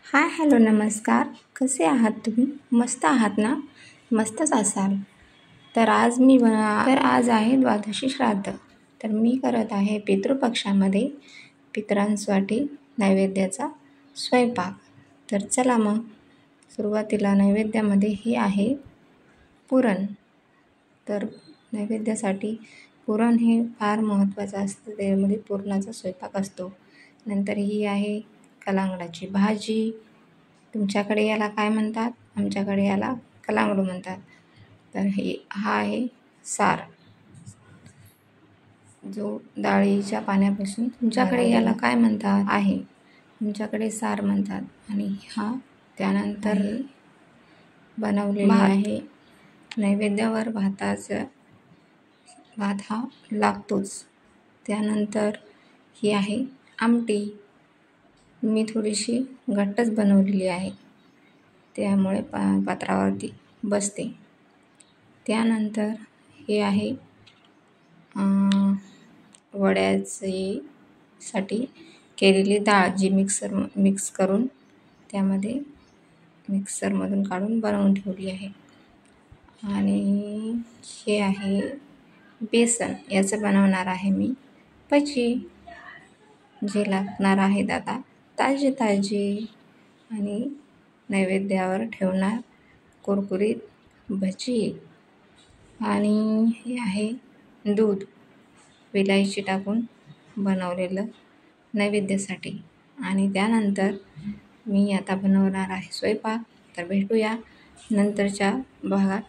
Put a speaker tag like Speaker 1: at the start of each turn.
Speaker 1: Hi hello नमस्कार. कसे आहात तुम्ही? मस्त आहात ना? मस्तच असाल. तर आज आहे द्वादशी श्राद्ध. तर मी करत आहे पितृपक्षामध्ये पितरांसाठी नैवेद्याचा स्वयंपाक. तर चला मग सुरुवातीला नैवेद्यामध्ये हे आहे पुरण. तर नैवेद्यासाठी पुरण हे फार महत्त्वाचं असतं. त्यामध्ये पुरणाचा स्वयंपाक असतो. नंतर ही आहे कलांगडाची भाजी. तुमच्याकडे याला काय म्हणतात? आमच्याकडे याला कलांगडू म्हणतात. तर हा आहे सार, जो डाळीच्या पाण्यापासून तुमच्याकडे याला काय म्हणतात आहे, तुमच्याकडे सार म्हणतात. आणि हा त्यानंतर बनवलेला आहे. नैवेद्यावर भात हा लागतोच. त्यानंतर ही आहे आमटी. मी थोडीशी घट्टच बनवलेली आहे, त्यामुळे पात्रावरती बसते. त्यानंतर हे आहे साठी केलेली डाळ, जी मिक्स करून त्यामध्ये मिक्सरमधून काढून बनवून ठेवली आहे. आणि हे आहे बेसन. याचं बनवणार आहे मी भजी, जे लागणार आहेत आता ताजे आणि नैवेद्यावर ठेवणार कुरकुरीत भजी. आणि हे आहे दूध, विलायची टाकून बनवलेलं नैवेद्यासाठी. आणि त्यानंतर मी आता बनवणार आहे स्वयंपाक. तर भेटूया नंतरच्या भागात.